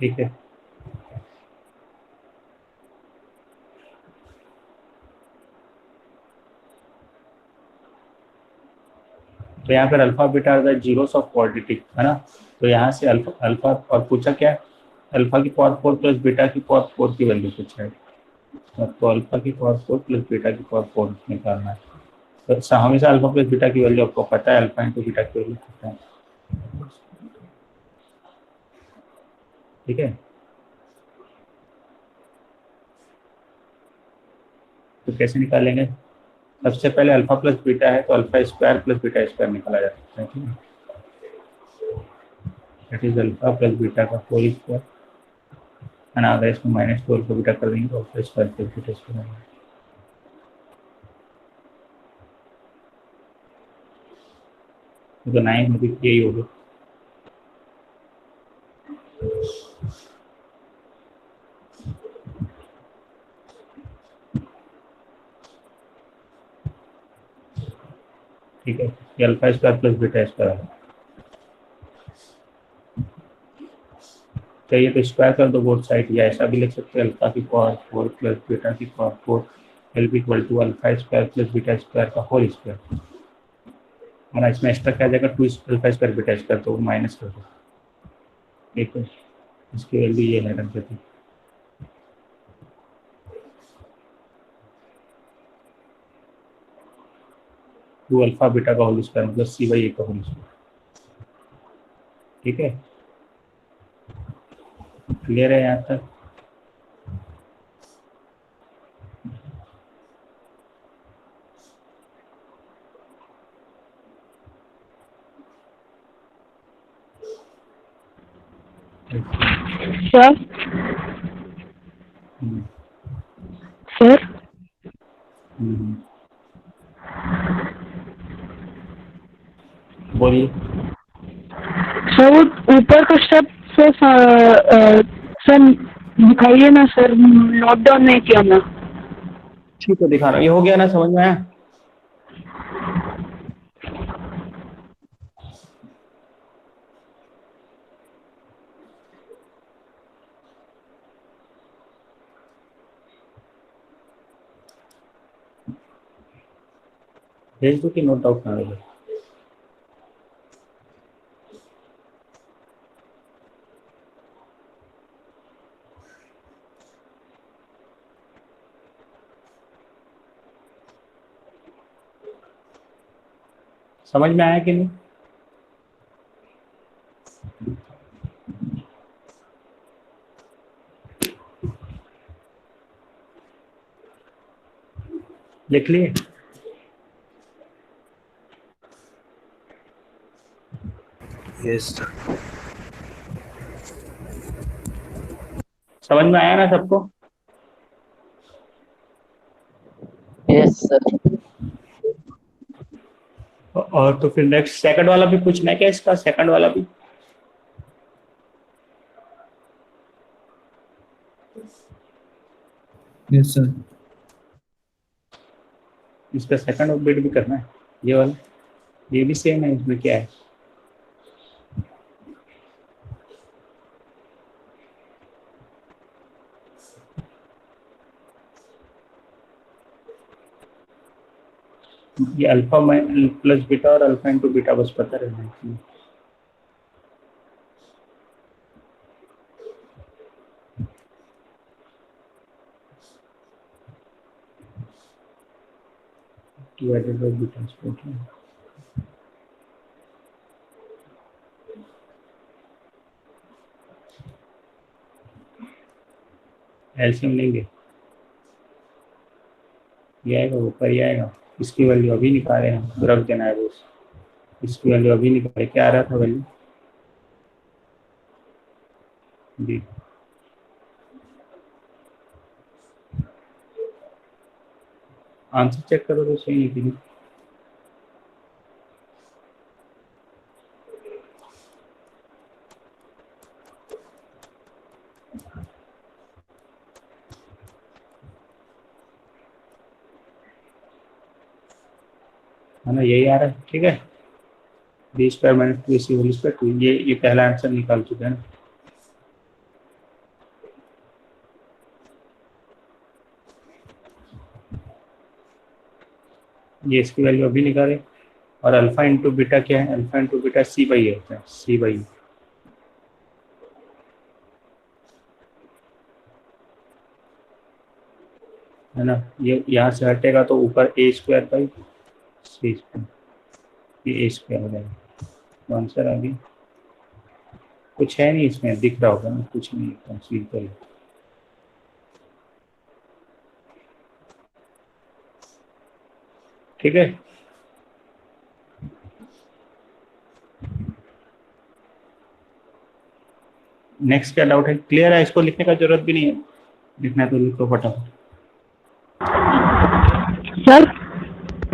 ठीक है, तो यहाँ पर alpha beta are the zeros of quadratic, है ना। तो यहाँ से अल्फा अल्फा और पूछा क्या, अल्फा की पावर 4 प्लस बीटा की पावर 4 की वैल्यू पूछा है। तो अल्फा की पावर 4 प्लस बीटा की पावर 4 निकालना है। तो हमेशा अल्फा प्लस बीटा की वैल्यू आपको पता है, अल्फा इंटू बीटा की वैल्यू पता है। ठीक है, तो कैसे निकालेंगे, सबसे पहले अल्फा प्लस बीटा है तो alpha square plus beta square निकाला जा सकता है। ठीक है, that is alpha plus beta का होल स्क्वायर, एंड अगर इसमें -12 को बीटा कर देंगे तो alpha square plus beta square आएगा। तो 9 में भी यही होगा। ठीक है, ये alpha square plus beta square है, चाहिए तो स्क्वायर कर दो बोथ साइड, या ऐसा भी लिख सकते हैं अल्फा की पावर 4 प्लस बीटा की power 4 will be equal to alpha square plus beta square का होल स्क्वायर। और इसमें एक्स्ट्रा क्या आ जाएगा, 2 अल्फा स्क्वायर बीटा स्क्वायर, तो माइनस कर दो। ठीक है, इसकी वैल्यू ये है, रख देते हैं 2 अल्फा बीटा का होल स्क्वायर मतलब c/a का होल स्क्वायर। ठीक है, क्लियर है यहाँ तक। सर सर बोलिए। सर वो ऊपर का स्टेप सर दिखाइए ना सर, नोट डाउन नहीं किया मैं। ठीक है, दिखा रहा हूँ, ये हो गया ना, समझ में आया। भेज दो कि नोट आउट ना लगे। समझ में आया कि नहीं। लिख लिए। Yes sir. समझ में आया ना सबको। Yes sir. और तो फिर नेक्स्ट सेकंड वाला भी पूछना है क्या, इसका सेकंड वाला भी। Yes sir. इसका सेकंड बिट भी करना है, ये वाला, ये भी सेम है, इसमें क्या है। ये अल्फा प्लस बीटा और अल्फा इंटू बीटा बस पता रहना है। Divided by beta square. LCM लेंगे, ये आएगा ऊपर ही आएगा। इसकी वैल्यू अभी निकाले हम, रख देना है बस। इसकी वैल्यू अभी निकाले, क्या आ रहा था वैल्यू जी। आंसर चेक करो तो सही नहीं थी। है ना, यही आ रहा है। ठीक है, B square minus 2ac whole square 2, ये पहला आंसर निकाल चुके हैं। ये इसकी वैल्यू अभी निकाले। और अल्फा इंटू बीटा क्या है? Alpha into beta C by A होता है, सी बाई ए, है ना। ये यहाँ से हटेगा तो ऊपर ए स्क्वायर बाई सी स्क्वायर, ये ए स्क्वायर हो जाएगा। तो आंसर आ गया। कुछ है नहीं इसमें, दिख रहा होगा ना, कुछ नहीं, एकदम सिंपल। ठीक है। नेक्स्ट क्या डाउट है? क्लियर है? इसको लिखने का जरूरत भी नहीं है, लिखना है तो लिखो फटाफट। सर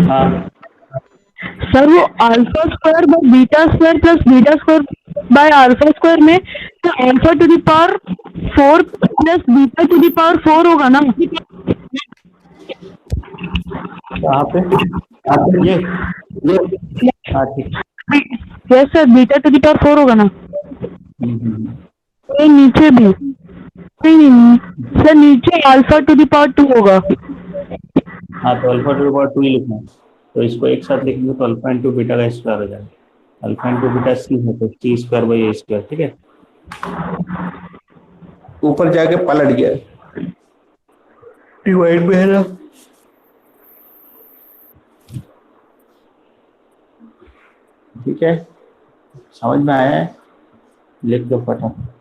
हाँ, सर वो alpha square by beta square plus beta square by alpha square में तो alpha two the power 4 plus beta two the power 4 होगा ना? कहाँ पे? ये हाँ ठीक। Yes sir, beta two the power 4 होगा ना? ये नीचे भी नहीं सर, नीचे अल्फा टू द पावर 2 होगा। हाँ, तो अल्फा टू द पावर 2 ही लिखना है। तो इसको एक साथ लिखेंगे तो अल्फा इंटू बीटा का स्क्वायर हो जाएगा। अल्फा इंटू बीटा सी है तो सी स्क्वायर बाई ए स्क्वायर। ठीक है, ऊपर जाके पलट गया, डिवाइड में है ना। ठीक है, समझ में आया है? लिख दो फटाफट।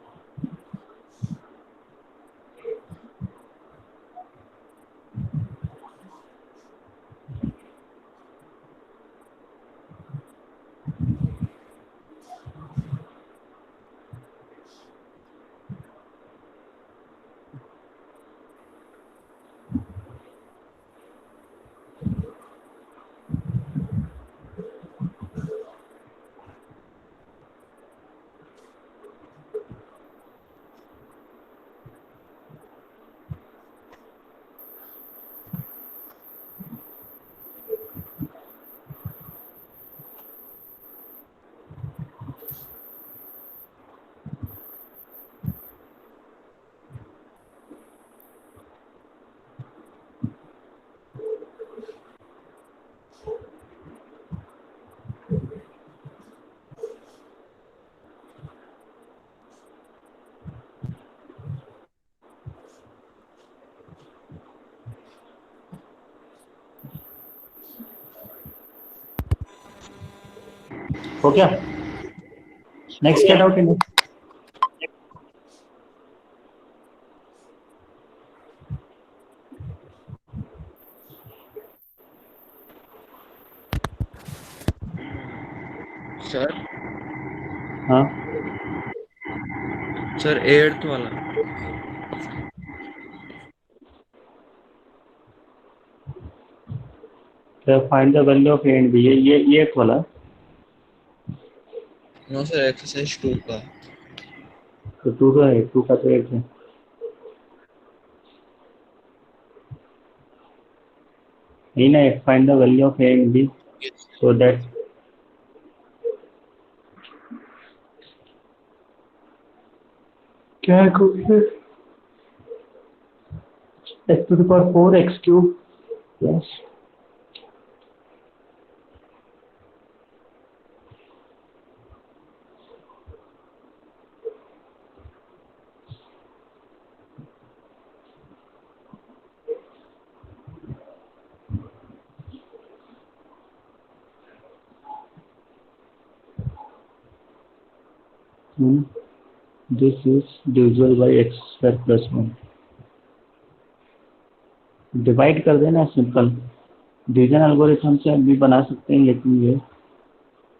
हो गया? नेक्स्ट क्या डाउट है? सर हाँ, सर 8th वाला। Find the value of A and B, ये एक वाला। नो सर, एक्सरसाइज 2 का। तो टू का है, टू का तो एक है। नहीं ना, find the value of A and B so that क्या है question? X to the power 4 X cube plus this is divisible by X square plus 1। Divide कर देना, सिंपल। डिवीजन एल्गोरिथम से भी बना सकते हैं, लेकिन ये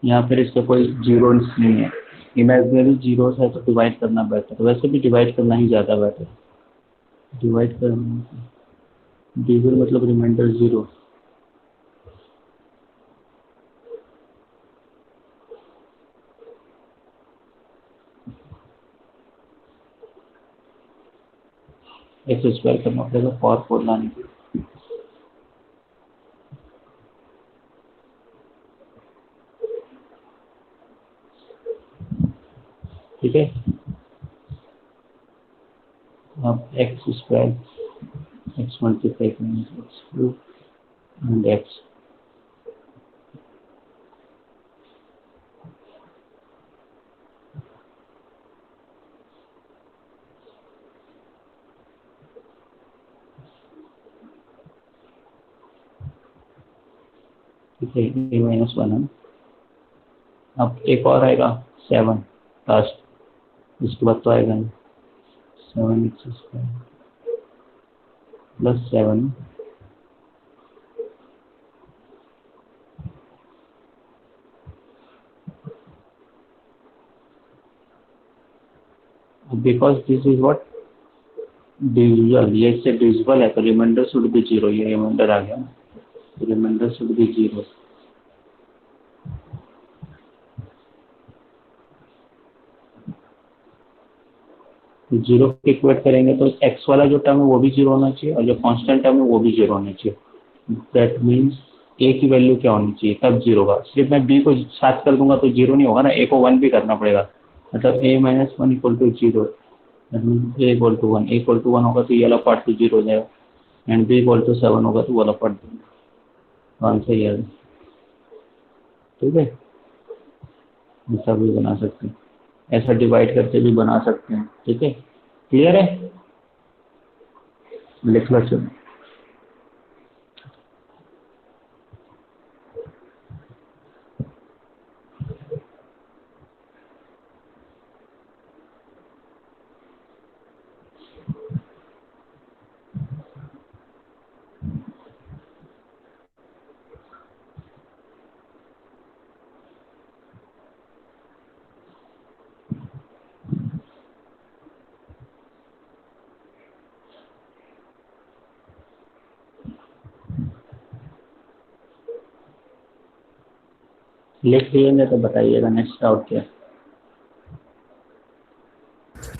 यहाँ पर इसका कोई जीरो नहीं है। इमेजिनरी जीरो है तो डिवाइड करना बेटर, वैसे भी डिवाइड करना ही ज़्यादा बेटर। डिवाइड करना, डिविजन मतलब रिमाइंडर जीरो। एक्स स्क्वायर करना पड़ेगा पावर 4 लाने के लिए। ठीक है, अब एक्स स्क्वायर एक्स मल्टीप्लाई करेंगे एक्स क्यूब एंड एक्स ठीक है, a माइनस वन है ना। अब एक और आएगा 7 लास्ट, इसके बाद तो आएगा नहीं, 7x² plus 7 because this is what divisible, ये इससे डिविजिबल है तो रिमाइंडर शुड बी 0, ये रिमाइंडर आ गया, रिमाइंडर शुड बी 0। जीरो के इक्वेट करेंगे तो x वाला जो टर्म है वो भी 0 होना चाहिए और जो कांस्टेंट टर्म है वो भी 0 होना चाहिए। दैट मीन्स a की वैल्यू क्या होनी चाहिए, तब 0 होगा। सिर्फ मैं b को साथ कर दूंगा तो 0 नहीं होगा ना, a को 1 भी करना पड़ेगा, मतलब a minus one equal to 0, दैट मीन्स a equal to 1, a equal to 1 होगा तो ये वाला पार्ट तो 0 हो जाएगा, एंड b इक्वल टू 7 होगा तो वाला पार्ट आंसर ये है। ठीक है, ऐसा भी बना सकते हैं, ऐसा डिवाइड करके भी बना सकते हैं। ठीक है, क्लियर है, लिख लो चलो। लिख लिए तो बताइएगा नेक्स्ट डाउट क्या है।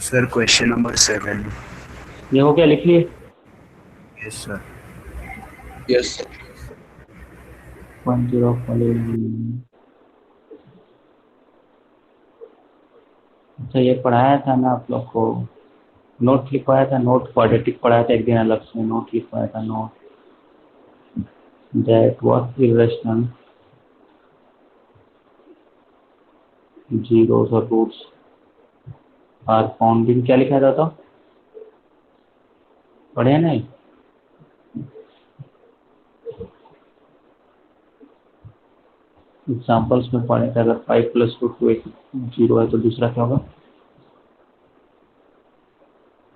Sir question number 7। ये हो गया, लिख लिए। Yes sir. Yes sir. 10 अच्छा, ये पढ़ाया था ना आप लोग को, नोट लिखवाया था, नोट क्वाड्रेटिक पढ़ाया था एक दिन अलग से, नोट लिखवाया था, note that was irrational zeros और रूट्स आर फाउंड इन, क्या लिखा था तो पढ़े नहीं? एग्जाम्पल्स में पढ़े थे, अगर 5 + √2 0 है तो दूसरा क्या होगा,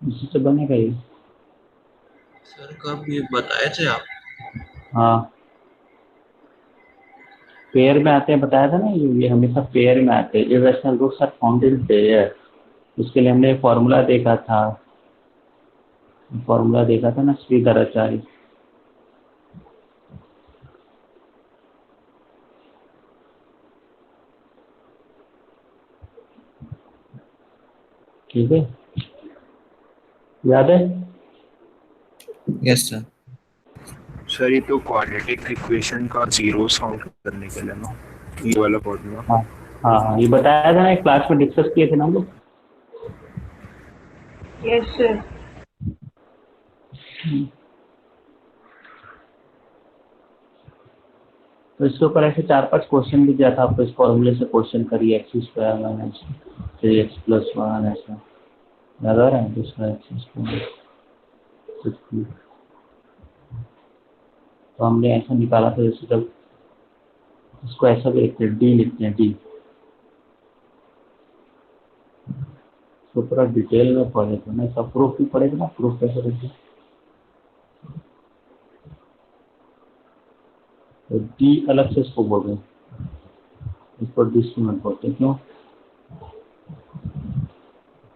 इसी से बनेगा ये। सर कब ये बताए थे आप? हाँ, पेयर में आते हैं, बताया था ना, ये हमेशा पेयर में आते हैं, irrational roots are found in pair. उसके लिए हमने फॉर्मूला देखा था, ना श्रीधर आचार्य। ठीक है, याद है? Yes sir. सर ये तो क्वाड्रेटिक इक्वेशन का जीरोस काउंट करने के लिए ना, ये वाला फॉर्मूला। हाँ हाँ हाँ, ये बताया था ना, क्लास में डिस्कस किए थे ना हम लोग। Yes, sir. तो इसके ऊपर ऐसे 4-5 क्वेश्चन भी दिया था आपको, इस फॉर्मूले से क्वेश्चन करिए, x² - 3x + 1 ऐसा याद आ रहा है, दूसरा x²। तो हमने ऐसा निकाला था, जैसे जब इसको ऐसा भी लिखते हैं, d लिखते हैं, d। तो पूरा डिटेल में पढ़े थे ना, सब प्रूफ भी पढ़े थे ना, प्रूफ कैसे करते हैं। तो d अलग से इसको बोल रहे हैं, इसको डिस्क्रिमिनेंट बोलते हैं, क्यों?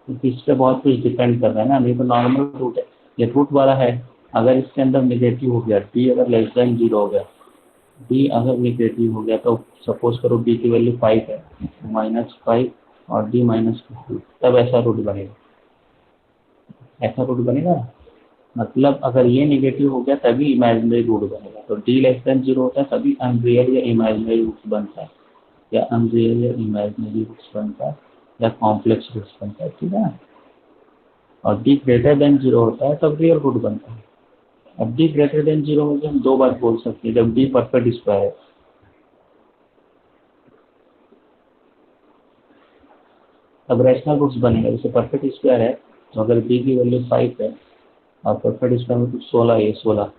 क्योंकि इस पर बहुत कुछ डिपेंड कर रहा है ना, नहीं तो नॉर्मल रूट है, ये रूट वाला है, अगर इसके अंदर नेगेटिव हो गया, d अगर लेस देन 0 हो गया, d अगर नेगेटिव हो गया, तो सपोज करो d की वैल्यू 5 है, -5 और d -2, तब ऐसा रूट बनेगा, ऐसा रूट बनेगा। मतलब अगर ये नेगेटिव हो गया तभी इमेजिनरी रूट बनेगा, तो d लेस देन 0 होता है तभी अनरियल या इमेजिनरी रूट बनता है, या अनरियल या इमेजिनरी रूट्स बनता है, या कॉम्प्लेक्स रूट्स बनता है। ठीक है ना, और d ग्रेटर देन 0 होता है तब रियल रूट बनता है। अब d ग्रेटर देन 0 में हम दो बात बोल सकते हैं, जब d परफेक्ट स्क्वायर है, तब रैशनल रूट्स बनेगा। जैसे परफेक्ट स्क्वायर है तो अगर b की वैल्यू 5 है और परफेक्ट स्क्वायर में कुछ 16 है, 16,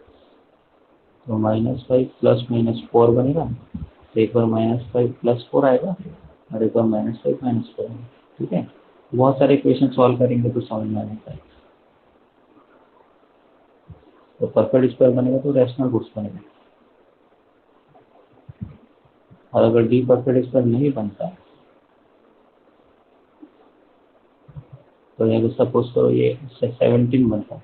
तो -5 प्लस -4 बनेगा, तो एक बार -5 प्लस 4 आएगा और एक बार -5 -4 आएगा। ठीक है, बहुत सारे इक्वेशन सॉल्व करेंगे तो समझ में आने है। तो परफेक्ट स्क्वायर बनेगा तो रैशनल रूट्स बनेगा, और अगर डी परफेक्ट स्क्वायर नहीं बनता तो यहाँ सपोज करो ये 17 बनता,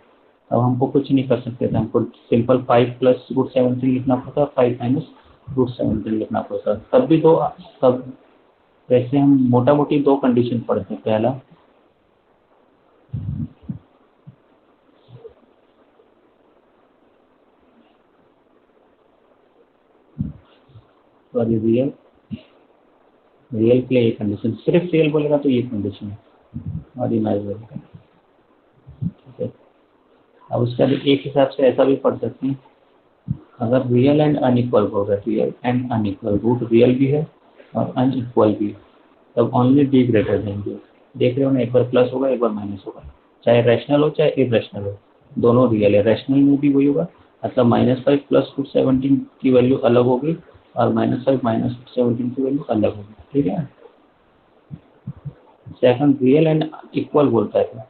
अब हमको कुछ नहीं कर सकते थे, हमको सिंपल 5 प्लस √17 लिखना पड़ता, 5 माइनस √17 लिखना पड़ता। तब भी दो, तब वैसे हम मोटा मोटी दो कंडीशन पढ़ते हैं। पहला, सॉरी, रियल के लिए ये कंडीशन, सिर्फ रियल बोलेगा तो ये कंडीशन है, और इमेजिनरी का। ठीक है, अब उसका भी एक हिसाब से ऐसा भी पढ़ सकते हैं, अगर रियल एंड अनइक्वल होगा, real and unequal, root real भी है और अनइक्वल भी है, तब only D greater than zero. देख रहे हो ना, एक बार प्लस होगा एक बार माइनस होगा, चाहे रैशनल हो चाहे इरेशनल हो, दोनों रियल है। रैशनल में भी वही होगा, मतलब -5 प्लस √17 की वैल्यू अलग होगी और -5 माइनस √17 की वैल्यू अलग होगी। ठीक है, सेकंड रियल एंड इक्वल बोलता है,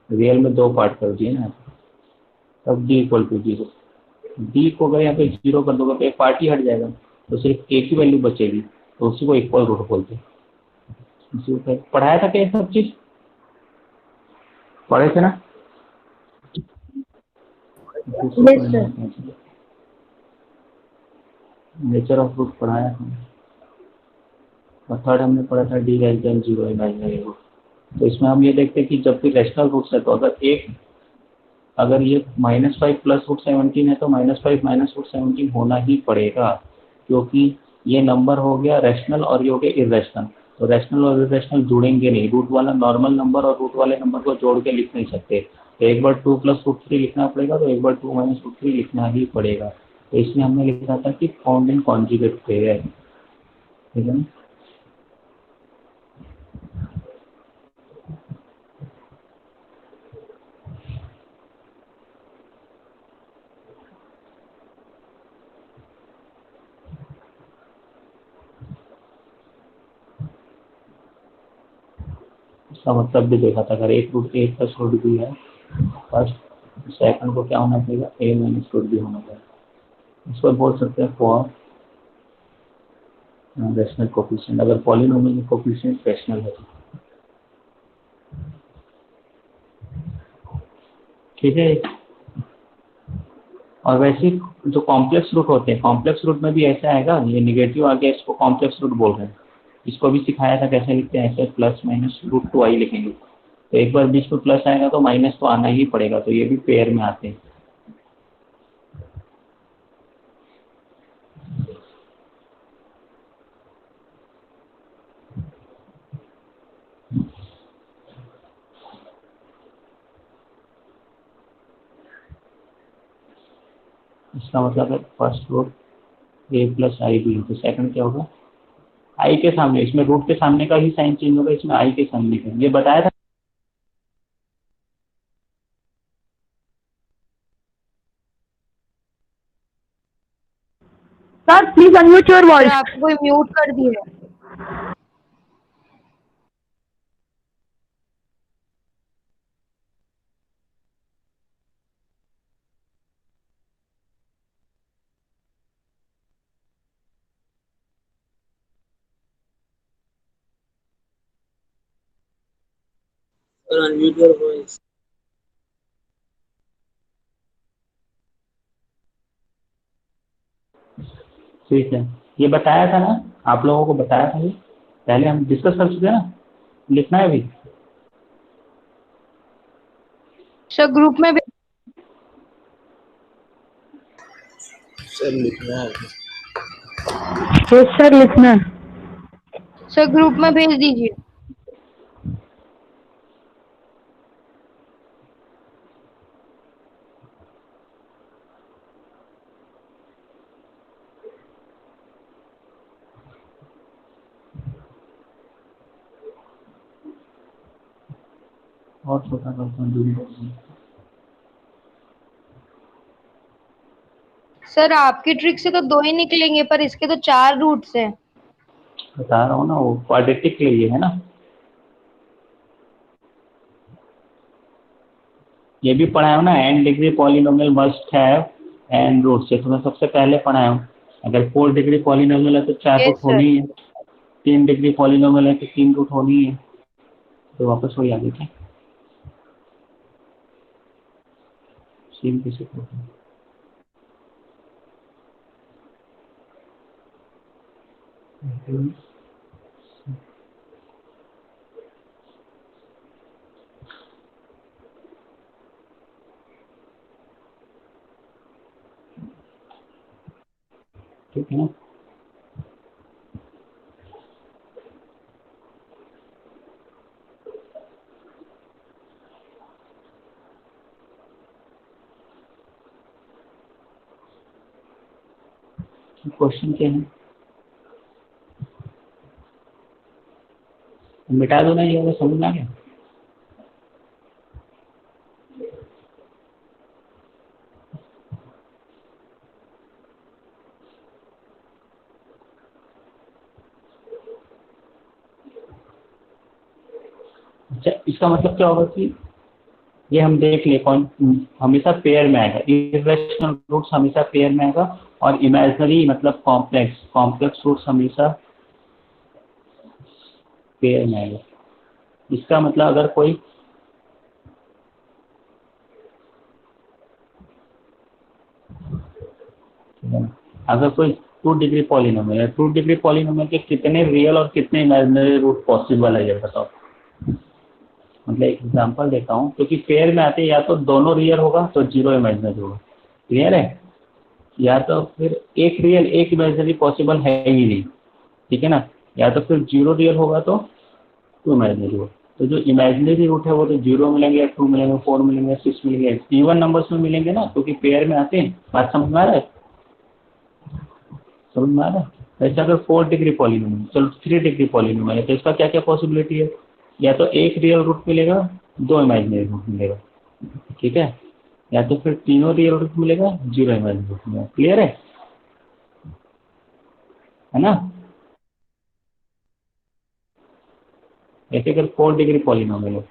रियल में दो पार्ट कर दिए ना, तब D equal to zero. D को अगर यहाँ पे जीरो कर दोगे तो एक पार्ट ही हट जाएगा, तो सिर्फ एक ही वैल्यू बचेगी, तो उसी को इक्वल रूट बोलते हैं। इसी को पढ़ाया था क्या ये सब चीज, पढ़े थे ना? Yes, sir. Nature of root पढ़ाया था, और थर्ड हमने पढ़ा था D less than zero imaginary root. तो इसमें हम ये देखते हैं कि जब भी रैशनल रूट्स है तो अगर ये -5 प्लस √17 है तो -5 माइनस √17 होना ही पड़ेगा, क्योंकि ये नंबर हो गया रैशनल और ये हो गया इरेशनल। तो रैशनल और इरेशनल जुड़ेंगे नहीं, रूट वाला नॉर्मल नंबर और रूट वाले नंबर को जोड़ के लिख नहीं सकते, तो एक बार 2 + √3 लिखना पड़ेगा, तो एक बार 2 - √3 लिखना ही पड़ेगा। तो इसमें हमने लिखा था कि फाउंड इन कॉन्जुगेट पेयर। ठीक है ना? इसका मतलब भी देखा था, अगर एक रूट ए प्लस रूट बी है फर्स्ट, सेकंड को क्या होना पड़ेगा, ए माइनस रूट बी होना पड़ेगा। इसको बोल सकते हैं फॉर रैशनल कोफिशिएंट, अगर पॉलिनोमियल में कोफिशिएंट रैशनल है तो। ठीक है, और वैसे जो कॉम्प्लेक्स रूट होते हैं, कॉम्प्लेक्स रूट में भी ऐसा आएगा, ये निगेटिव आ गया, इसको कॉम्प्लेक्स रूट बोल रहे हैं। इसको भी सिखाया था कैसे लिखते हैं, ऐसे प्लस माइनस √2i लिखेंगे, तो एक बार बीच में प्लस आएगा तो माइनस तो आना ही पड़ेगा, तो ये भी पेयर में आते हैं। इसका मतलब है फर्स्ट रूट a + i भी, तो सेकंड क्या होगा, आई के सामने, इसमें रूट के सामने का ही साइन चेंज होगा, इसमें आई के सामने का, ये बताया था। Sir, please unmute your sir voice. आपको कोई म्यूट कर दिया है। Sir, unmute your voice. ठीक है, ये बताया था ना, आप लोगों को बताया था, ये पहले हम डिस्कस कर चुके हैं ना, लिखना है भी। सर ग्रुप में Sir, लिखना है। Yes, sir, listener. Sir group में भेज दीजिए। और छोटा करता हूँ, दूरी। सर आपकी ट्रिक से तो 2 ही निकलेंगे, पर इसके तो 4 रूट्स हैं। बता रहा हूँ ना, वो क्वाड्रेटिक के लिए है ना। ये भी पढ़ाया हूँ ना, n degree polynomial must have n roots, ये तुम्हें सबसे पहले पढ़ाया हूँ। अगर 4 डिग्री पॉलिनोमियल है तो 4 यस रूट सर। होनी ही है, 3 डिग्री पॉलिनोमियल है तो 3 रूट होनी ही है। तो वापस वही आ गई थी, सेम किसी को। ठीक है ना। क्वेश्चन क्या है, मिटा दो ना, ये वाला समझ में आ गया। अच्छा, इसका मतलब क्या होगा कि ये हम देख ले, कौन हमेशा पेयर में आएगा, इरेशनल रूट्स हमेशा पेयर में आएगा, और इमेजिनरी मतलब कॉम्प्लेक्स रूट्स हमेशा पेयर में आएगा। इसका मतलब अगर कोई अगर कोई 2 डिग्री पॉलिनोमियल है, 2 डिग्री पॉलिनोमियल के कितने रियल और कितने इमेजिनरी रूट पॉसिबल है ये बताओ। मतलब एक एग्जांपल देता हूँ, क्योंकि पेयर में आते हैं, या तो दोनों रियल होगा तो 0 इमेजिनरी होगा, क्लियर है, या तो फिर एक रियल एक इमेजिनरी पॉसिबल है ही नहीं, ठीक है ना, या तो फिर 0 रियल होगा तो 2 इमेजिनरी होगा। तो जो इमेजिनरी रूट है वो तो 0 मिलेंगे, 2 मिलेंगे, 4 मिलेंगे, 6 मिलेंगे, इवन नंबर्स में मिलेंगे ना, क्योंकि पेयर में आते हैं। बात समझ में आ रहा है, समझ में आ रहा है। वैसे अगर 4 डिग्री पॉलिनोमियल, चलो 3 डिग्री पॉलिनोमियल है, तो इसका क्या क्या पॉसिबिलिटी है, या तो एक रियल रूट मिलेगा, 2 इमेजिनरी रूट मिलेगा, ठीक है, या तो फिर तीनों रियल रूट मिलेगा, 0 इमेजिनरी रूट मिलेगा, क्लियर है ना। ऐसे अगर 4 डिग्री पॉलिनोमियल हो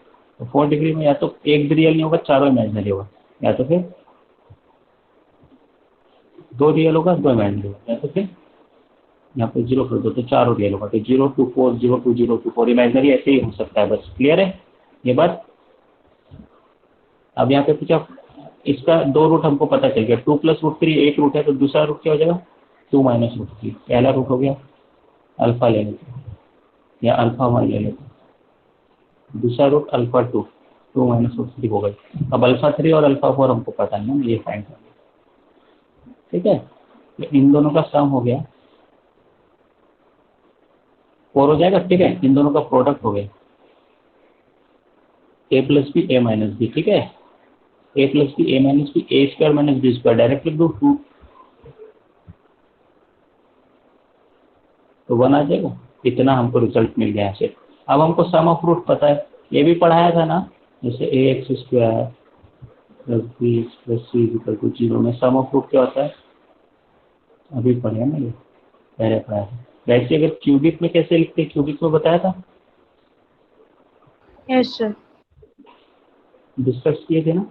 तो 4 डिग्री में या तो एक भी रियल नहीं होगा, चारों इमेजिनरी होगा, या तो फिर 2 रियल होगा, 2 इमेजिनरी होगा, या तो फिर यहाँ पे 0 कर दो तो चारों रियल होगा, तो 0 to 4, 0 to 0 to 4 इमेजिनरी ऐसे ही हो सकता है, बस क्लियर है ये बात। अब यहाँ पे पूछा, इसका 2 रूट हमको पता चल गया, 2 + √3 एक रूट है, तो दूसरा रूट क्या हो जाएगा, 2 - √3, पहला रूट हो गया, अल्फा ले लेते या अल्फा 1 ले लेते, दूसरा रूट अल्फा 2, 2 - √3 हो गई। अब अल्फा 3 और अल्फा 4 हमको पता नहीं है, ये फाइंड करना, ठीक है, तो इन दोनों का सम हो गया 4 हो जाएगा, ठीक है, इन दोनों का प्रोडक्ट हो गया a + b a - b, ठीक है, a + b a - b a² - b², direct लिख दो 2, तो 1 आ जाएगा। इतना हमको रिजल्ट मिल गया ऐसे। अब हमको सम ऑफ रूट पता है, ये भी पढ़ाया था ना, जैसे ax² + bx + c = 0 में सम ऑफ रूट क्या होता है, अभी पढ़े ना, ये पहले पढ़ाया था। वैसे अगर क्यूबिक में कैसे लिखते हैं, क्यूबिक में बताया था, यस सर। डिस्कस किए थे ना,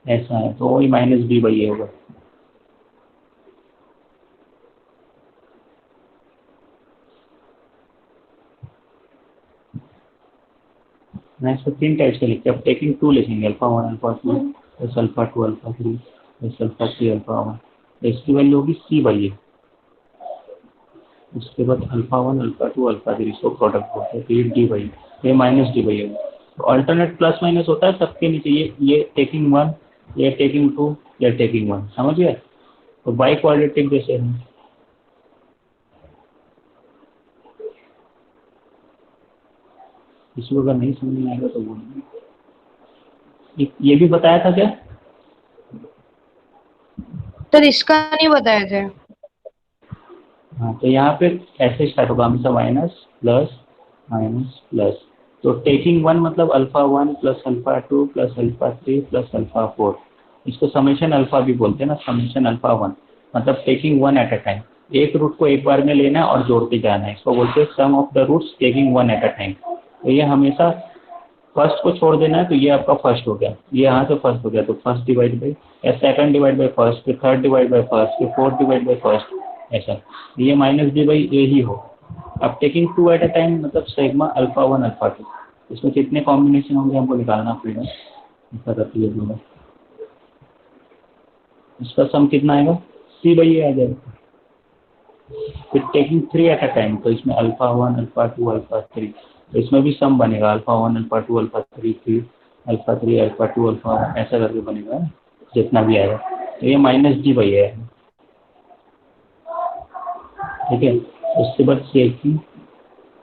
ऐसा है तो वही -b/a होगा। मैं इसको 3 टाइप से लिखते हैं, अब टेकिंग 2 लिखेंगे, alpha 1 alpha 2 plus alpha 2 alpha 3 plus alpha 3 alpha 1, इसकी वैल्यू होगी c/a। उसके बाद अल्फा 1 अल्फा 2 अल्फा 3 इसको प्रोडक्ट होता है, तो ये d/a, ये -d/a होगा। तो अल्टरनेट प्लस माइनस होता है सबके नीचे, ये टेकिंग 1, ये टेकिंग 2, ये टेकिंग 1, समझ गए। तो बाई क्वाड्रेटिक जैसे है, इसको अगर नहीं समझ में आएगा तो बोलिए। ये भी बताया था क्या, सर इसका नहीं बताया थे। हाँ, तो यहाँ पे ऐसे स्टार्ट होगा हमेशा, माइनस प्लस माइनस प्लस, तो टेकिंग वन मतलब alpha one plus alpha two plus alpha three plus alpha four, इसको समेशन अल्फा भी बोलते हैं ना, समेशन अल्फा वन मतलब taking one at a time, एक रूट को एक बार में लेना है और जोड़ते जाना है, इसको बोलते हैं sum of the roots taking one at a time. तो ये हमेशा फर्स्ट को छोड़ देना है, तो ये आपका फर्स्ट हो गया, ये यहाँ से फर्स्ट हो गया, तो फर्स्ट डिवाइड बाई या सेकंड डिवाइड बाई फर्स्ट, फिर थर्ड डिवाइड बाई फर्स्ट, फिर फोर्थ डिवाइड बाई फर्स्ट, ऐसा ये माइनस डी बाई ए ही हो। अब taking two at a time मतलब sigma alpha one alpha two, इसमें कितने कॉम्बिनेशन होंगे हमको निकालना पड़ेगा, इसका करती है, इसका सम कितना आएगा सी बाई ए आ जाएगा। फिर taking three at a time, तो इसमें alpha one alpha two alpha three, तो इसमें भी सम बनेगा alpha one alpha two alpha three alpha three alpha two alpha one, ऐसा करके बनेगा जितना भी आएगा, तो ये माइनस डी बाई है, ठीक है। उसके बाद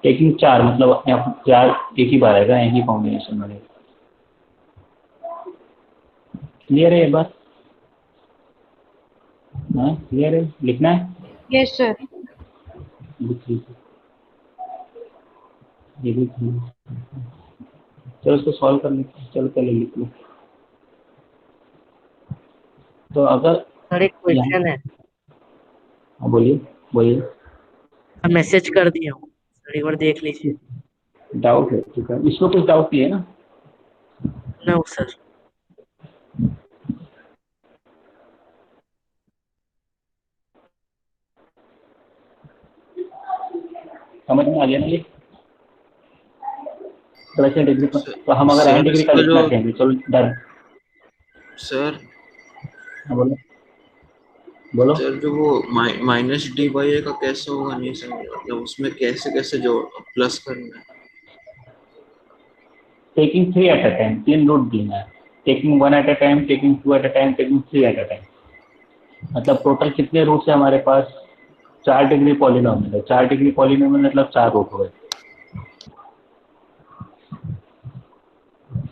टेकिंग चार मतलब यहाँ चार एक ही बार आएगा, एक ही कॉम्बिनेशन बनेगा। क्लियर है ये बात? हाँ क्लियर है, लिखना है? Yes sir. लिख लीजिए, ये भी चलो इसको सॉल्व कर लेते हैं, चलो पहले लिख लो। तो अगर सर एक क्वेश्चन है, हाँ बोलिए बोलिए। मैं मैसेज कर दिया हूँ सर, एक बार देख लीजिए। डाउट है, ठीक है, इसमें कुछ डाउट नहीं है ना? No sir. समझ में आ गया ना ये? तो वैसे डिग्री पर सर तो हम अगर एन डिग्री का इसका लिखना जो चाहेंगे, चलो डन। सर हाँ बोलो बोलो। सर जो वो माइनस डी बाई ए का कैसे होगा, नहीं समझ, मतलब उसमें कैसे कैसे जो प्लस करना है। Taking three at a time, तीन रूट देना है, taking one at a time, taking two at a time, taking three at a time, मतलब टोटल कितने रूट्स है हमारे पास? 4 डिग्री पॉलिनोमियल है, 4 डिग्री पॉलिनोमियल मतलब 4 रूट हो गए,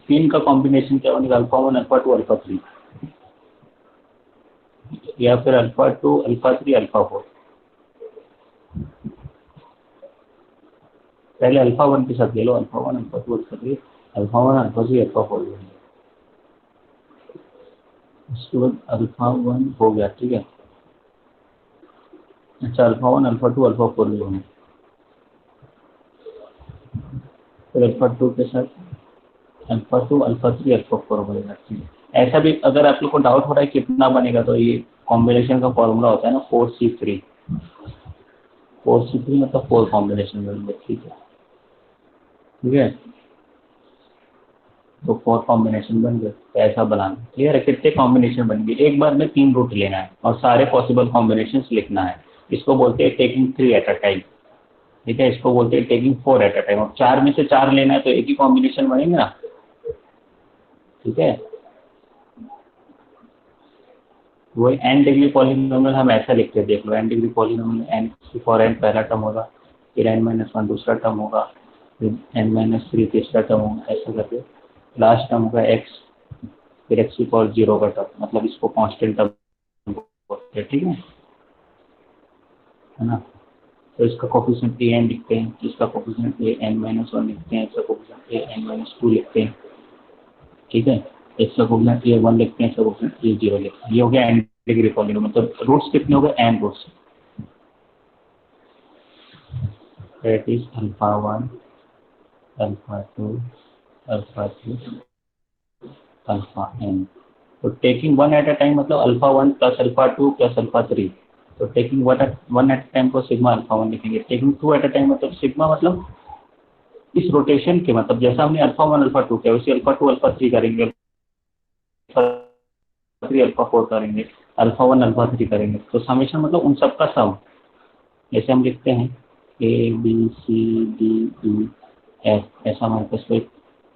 तीन का कॉम्बिनेशन क्या बनेगा? Alpha one alpha two alpha three, या फिर alpha two alpha three alpha four. पहले अल्फा वन के साथ ले लो, alpha one alpha two alpha three alpha one alpha three alpha four ले लो, उसके बाद अल्फा वन हो गया, ठीक है। अच्छा alpha one alpha two alpha four ले लो, फिर अल्फा टू के साथ alpha two alpha three alpha four बनेगा, ठीक है। ऐसा भी अगर आप लोग को डाउट हो रहा है कितना बनेगा, तो ये कॉम्बिनेशन का फॉर्मूला होता है ना 4C3, 4C3 मतलब 4 कॉम्बिनेशन बनेंगे, ठीक है, ठीक है। तो 4 कॉम्बिनेशन बन गए, तो ऐसा बनाना, क्लियर है? कितने कॉम्बिनेशन बन गए? एक बार में 3 रूट लेना है और सारे पॉसिबल कॉम्बिनेशन लिखना है, इसको बोलते हैं टेकिंग 3 एट अ टाइम, ठीक है। इसको बोलते हैं टेकिंग 4 एट अ टाइम, और 4 में से 4 लेना है तो एक ही कॉम्बिनेशन बनेंगे ना, ठीक है। वो एन डिग्री पॉलिनोमियल हम ऐसा लिखते हैं, देख लो, N degree polynomial N for N पहला टर्म होगा, फिर एन माइनस वन दूसरा टर्म होगा, फिर एन माइनस थ्री तीसरा टर्म होगा, ऐसा करके लास्ट टर्म होगा एक्स, फिर एक्स की पावर जीरो का टर्म, मतलब इसको कांस्टेंट टर्म बोलते हैं, ठीक है ना। तो इसका कोफिशिएंट ए एन लिखते हैं, इसका coefficient A N minus one लिखते हैं, इसका coefficient A N minus two लिखते हैं, ठीक है। इसका कोफिशिएंट ए वन लिखते हैं, इसका कोफिशिएंट ए जीरो लिखते हैं, ये हो गया एन डिग्री पॉलिनोमियल। मतलब रूट्स कितने हो गए? N roots, that is alpha one alpha two alpha three alpha N. तो taking one at a time मतलब alpha one plus alpha two plus alpha three, तो taking one at a time को sigma alpha one लिखेंगे। Taking two at a time मतलब sigma, मतलब इस rotation के, मतलब जैसा हमने अल्फा वन अल्फा टू किया वैसे अल्फा टू अल्फा थ्री करेंगे, अल्फा थ्री अल्फा फोर करेंगे, अल्फा वन अल्फा थ्री करेंगे। तो समेशन मतलब उन सबका सम, जैसे हम लिखते हैं A B C D E F, ऐसा हमारे पास कोई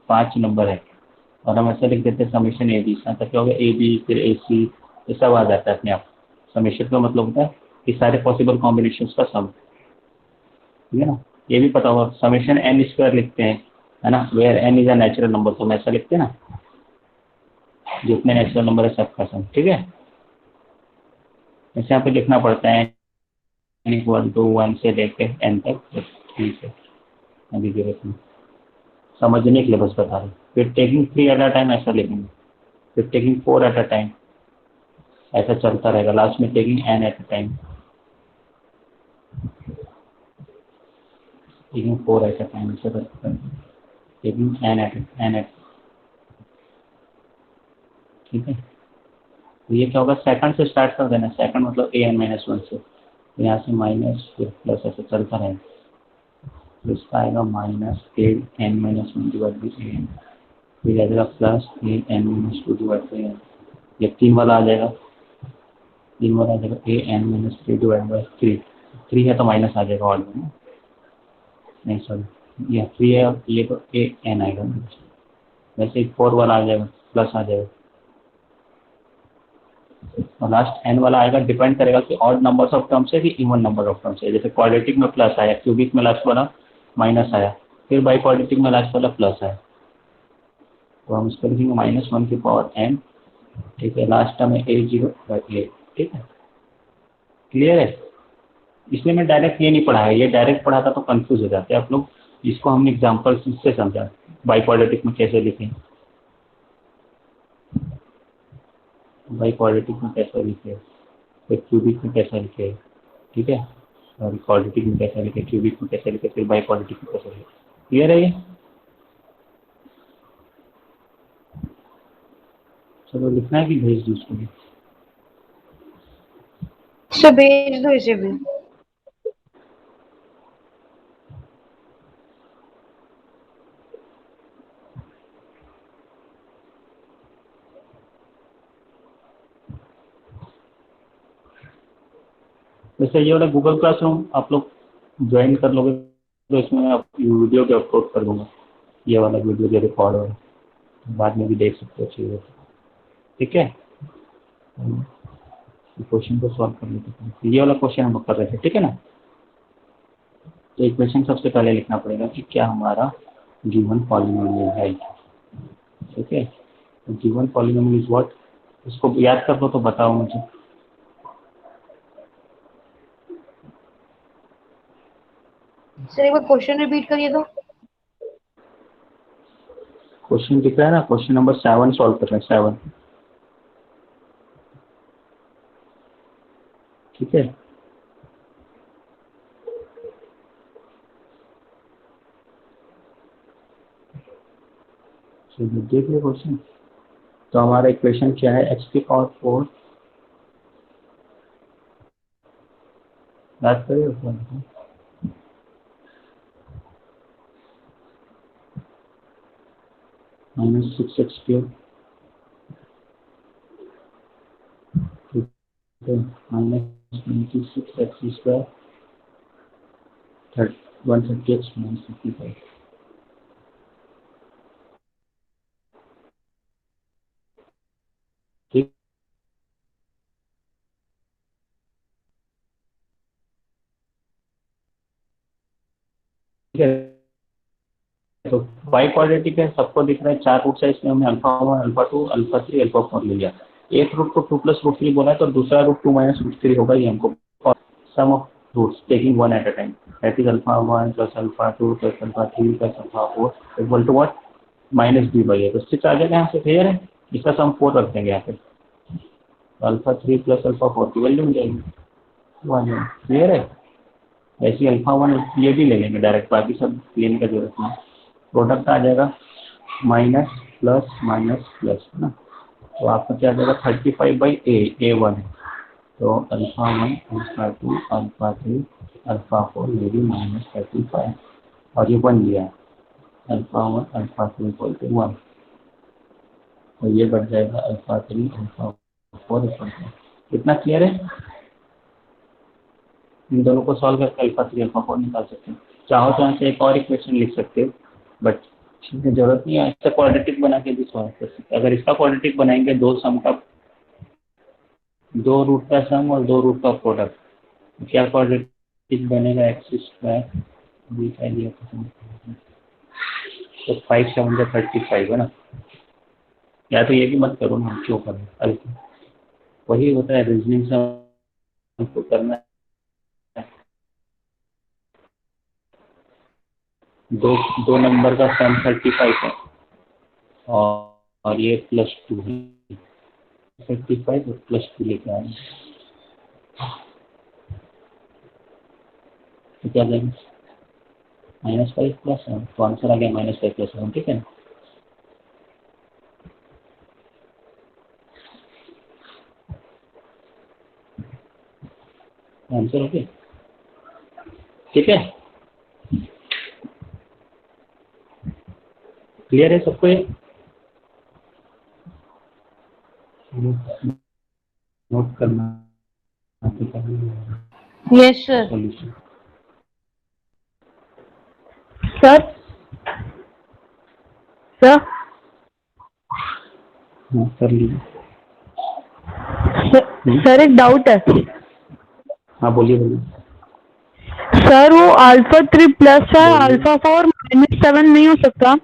5 नंबर है और हम ऐसा लिख देते हैं समेशन ए बी, तक क्या होगा? ए बी फिर ए सी, ये सब आ जाता है अपने आप। समेशन का मतलब होता है कि सारे पॉसिबल कॉम्बिनेशन का सम, ठीक है ना। ये भी पता होगा, समेशन एन स्क्वायर लिखते हैं, है ना, where n is a natural number, तो हम ऐसा लिखते हैं ना, जितने नेचुरल नंबर है सबका सम, ठीक है। ऐसे यहाँ पे लिखना पड़ता है एन इक्वल टू 1 से लेकर एन तक, ठीक है, अभी जरूरत नहीं। समझने के लिए बस बता रहे हैं। फिर टेकिंग 3 एट अ टाइम ऐसा लिखेंगे, फिर टेकिंग 4 एट अ टाइम, ऐसा चलता रहेगा। लास्ट में taking n at a time, taking 4 at a time, taking n at, ठीक है। तो ये क्या होगा, सेकंड से स्टार्ट कर देना, सेकंड मतलब an-1 से, तो यहाँ से माइनस फिर प्लस ऐसे चलता रहेगा। तो इसका आएगा minus an-1 divide by an, फिर आ जाएगा plus an-2 divide by n, ये 3 वाला आ जाएगा, 3 वाला आ जाएगा an-3 डिवाइड बाई 3 है तो माइनस आ जाएगा ऑड में, नहीं सॉरी ये 3 है और ये तो an आएगा, वैसे 4 वाला आ जाएगा, प्लस आ जाएगा, और लास्ट n वाला आएगा। डिपेंड करेगा कि ऑड नंबर्स ऑफ टर्म्स है कि इवन नंबर ऑफ टर्म्स है। जैसे क्वाड्रेटिक में प्लस आया, क्यूबिक में लास्ट वाला माइनस आया, फिर बाई क्वाड्रेटिक में लास्ट वाला प्लस आया, तो हम इसको लिखेंगे -1 की पावर n, ठीक है। लास्ट टर्म है a0/a, ठीक है। क्लियर है? इसलिए मैं डायरेक्ट ये नहीं पढ़ाया, ये डायरेक्ट पढ़ाता तो कंफ्यूज हो जाते आप लोग। इसको हमने एग्जाम्पल से समझा, बाई क्वाड्रेटिक में कैसे लिखें, बाई क्वाड्रेटिक में कैसे लिखे, फिर क्यूबिक में कैसे लिखे, ठीक है, और क्वाड्रेटिक में कैसे लिखे, क्यूबिक में कैसे लिखे, फिर बाई क्वाड्रेटिक में कैसे लिखे। क्लियर है ये? चलो लिखना है कि भेज दूँ उसको भी? सर भेज दो इसे भी। वैसे ये वाला गूगल क्लासरूम आप लोग ज्वाइन कर लोगे तो इसमें आप वीडियो भी अपलोड कर दूंगा, ये वाला वीडियो जो रिकॉर्ड हो, बाद में भी देख सकते हो चीज़ें, ठीक है। क्वेश्चन को सॉल्व कर लेते हैं। ये वाला क्वेश्चन हम लोग कर रहे थे, ठीक है ना। तो इक्वेशन सबसे पहले लिखना पड़ेगा कि क्या हमारा गिवन पॉलिनोमियल है, ठीक है। तो गिवन पॉलिनोमियल इज व्हाट, इसको याद कर लो तो बताओ मुझे। सर एक बार क्वेश्चन रिपीट करिए तो। क्वेश्चन दिख रहा है ना, क्वेश्चन नंबर 7 सॉल्व कर रहे हैं, 7, ठीक है। चलिए देख लो क्वेश्चन। तो हमारा इक्वेशन क्या है, x की पावर 4, याद करिए -6x³ -26x², 130x -55, ठीक है। तो बाई क्वाड्रेटिक है, सबको दिख रहा है, 4 रूट्स है, इसमें हमने अल्फा 1, अल्फा 2, अल्फा 3, अल्फा 4 ले लिया। एक रूट को 2 + √3 बोला है, तो दूसरा रूट 2 - √3 होगा ये हमको। और sum of roots taking 1 at a time, that is alpha 1 + alpha 2 + alpha 3 + alpha 4 equal to what, -b/a। तो 6 आ जाएगा यहाँ से, क्लियर है। इसका सम 4 रख देंगे यहाँ पे, तो अल्फा 3 + अल्फा 4 की वैल्यू मिल जाएगी, क्लियर है। ऐसी अल्फा 1 ये भी ले लेंगे डायरेक्ट, बाकी सब लेने का जरूरत नहीं। प्रोडक्ट आ जाएगा माइनस प्लस माइनस प्लस, है ना। तो आपका क्या आ जाएगा 35/a, a1 है, तो अल्फा 1, अल्फा 2, अल्फा 3, अल्फा 4 ये भी -35, और ये 1 लिया है, अल्फा 1, अल्फा 2 इक्वल टू 1, तो ये बढ़ जाएगा अल्फा 3, अल्फा 4 इक्वल टू। कितना क्लियर है? इन दोनों को सॉल्व करके अल्फा 3, अल्फा 4 निकाल सकते हैं। चाहो तो यहाँ से एक और इक्वेशन लिख सकते हो, बट इसमें जरूरत नहीं है, इसका क्वाड्रेटिक बना के भी सॉल्व कर सकते हैं। अगर इसका क्वाड्रेटिक बनाएंगे, दो रूट का सम और 2 रूट का प्रोडक्ट, तो क्या क्वाड्रेटिक बनेगा, x², तो 5 7 35 है ना। या तो ये भी मत करो ना, क्यों करें, वही होता है रीजनिंग से हमको करना है। दो दो नंबर का सम 35 है और ये +2 है, 35 और +2 लेके आएंगे तो क्या देंगे -5 + 7, तो आंसर आ गया -5 + 7, ठीक है ना। आंसर हो गया, ठीक है, क्लियर है सबको ये? नोट करना yes sir. Solution. Sir sir हाँ कर लीजिए। सर एक डाउट है हाँ बोलिए बोलिए। सर, वो α3 प्लस है, α4 -7 नहीं हो सकता?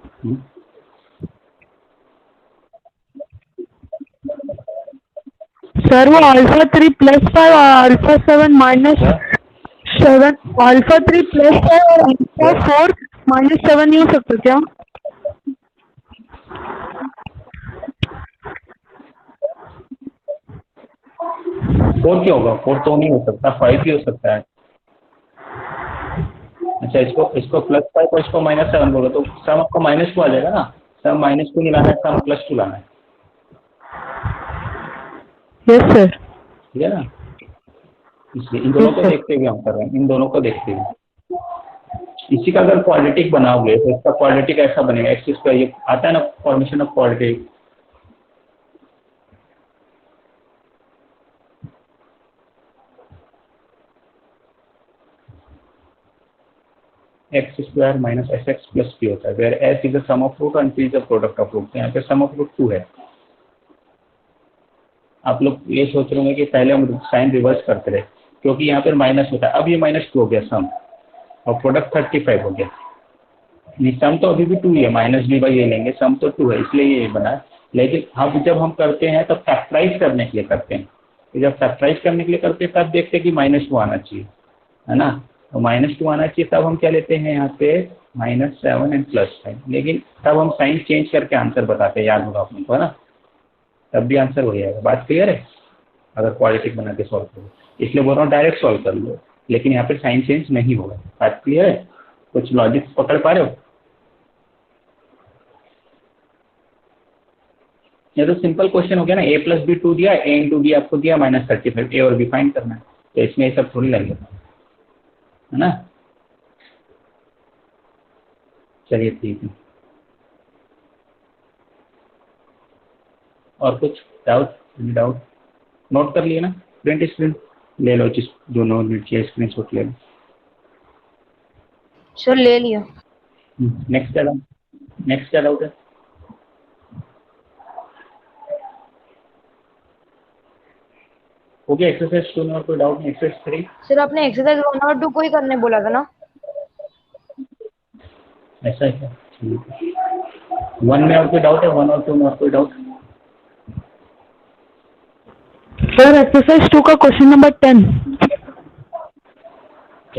सर वो α3 +5 और α7 -7, α3 प्लस है और α4 -7 नहीं हो सकता क्या? फोर क्या होगा, 4 तो नहीं हो सकता, 5 ही हो सकता है। अच्छा इसको +5 और इसको -7 बोलो तो सम आपको -2 आ जाएगा ना, सम -2 नहीं लाना है, सम +2 लाना है, यस सर। ठीक है ना। इसलिए इन दोनों को देखते हुए हम कर रहे हैं, इन दोनों को देखते हुए। इसी का अगर क्वाड्रेटिक बनाओगे तो इसका क्वाड्रेटिक ऐसा बनेगा, x², ये आता है ना formation of quadratic, x² - sx + p होता है, where s is the sum of root and p is the product of root. यहाँ पे सम ऑफ रूट 2 है। आप लोग ये सोच रहे होंगे कि पहले हम साइन रिवर्स करते रहे, क्योंकि यहाँ पर माइनस होता है, अब ये -2 हो गया सम और प्रोडक्ट 35 हो गया। नहीं सम तो अभी भी 2 ही है, -b/a लेंगे, सम तो 2 है इसलिए ये बना है। लेकिन अब जब हम करते हैं तब फैक्टराइज करने के लिए करते हैं, तो जब फैक्टराइज करने के लिए करते हैं तब देखते हैं कि -2 आना चाहिए, है ना। तो -2 आना चाहिए, तब हम क्या लेते हैं यहाँ पे -7 एंड +5, लेकिन तब हम साइन चेंज करके आंसर बताते हैं, याद होगा आप लोगों को, है ना, तब भी आंसर हो जाएगा। बात क्लियर है? अगर क्वाड्रेटिक बना के सॉल्व करो, इसलिए बोल रहा हूँ डायरेक्ट सॉल्व कर लो, लेकिन यहाँ पे साइन चेंज नहीं होगा। बात क्लियर है? कुछ लॉजिक पकड़ पा रहे हो? ये तो सिंपल क्वेश्चन हो गया ना, a + b 2 दिया, a × b आपको दिया -35, a और b फाइंड करना है, तो इसमें ये सब थोड़ी लगेगा, है ना। चलिए ठीक है, और कुछ डाउट? नोट कर लिए ना, प्रिंट स्क्रीन ले लो, जिस जो नोट किया स्क्रीन शॉट ले लो। सर ले लिया। नेक्स्ट क्या डाउट है? हो गया एक्सरसाइज 2 में, और कोई डाउट नहीं? एक्सरसाइज 3 सर आपने एक्सरसाइज 1 और 2 को ही करने बोला था ना? ऐसा है क्या? ठीक है, 1 में और कोई डाउट है? 1 और 2 में और कोई डाउट? सर एक्सरसाइज 2 का क्वेश्चन नंबर 10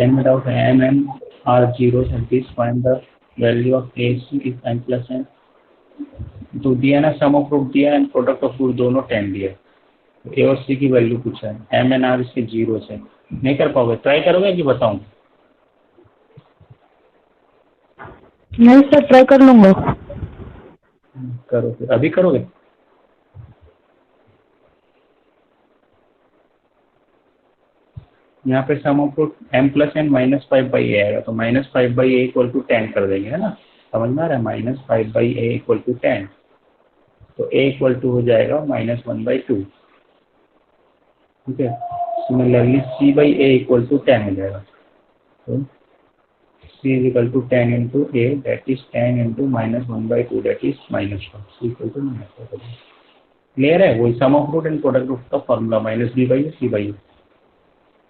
में डाउट है। m are zeros and please find the value of a c if n + n। तो दिया ना, सम ऑफ रूट दिया एंड प्रोडक्ट ऑफ रूट दोनों 10 दिया, ए और सी की वैल्यू पूछा है, m n r इसके 0 है। नहीं कर पाओगे? ट्राई करोगे कि बताऊं? नहीं सर, ट्राई कर लूंगा। करो फिर, अभी करोगे? यहाँ पे सम of root m + n -5/a आएगा, तो -5/a = 10 कर देंगे, है ना। समझ में आ रहा है? -5/a = 10, तो a = हो जाएगा -1/2, ठीक है। सिमिलरली c/a = 10 हो जाएगा, तो c = 10 × a, that is 10 × -1/2, that is -1, c = -1। Clear है? वही sum of root and product root का फॉर्मूला, -b/a c/a।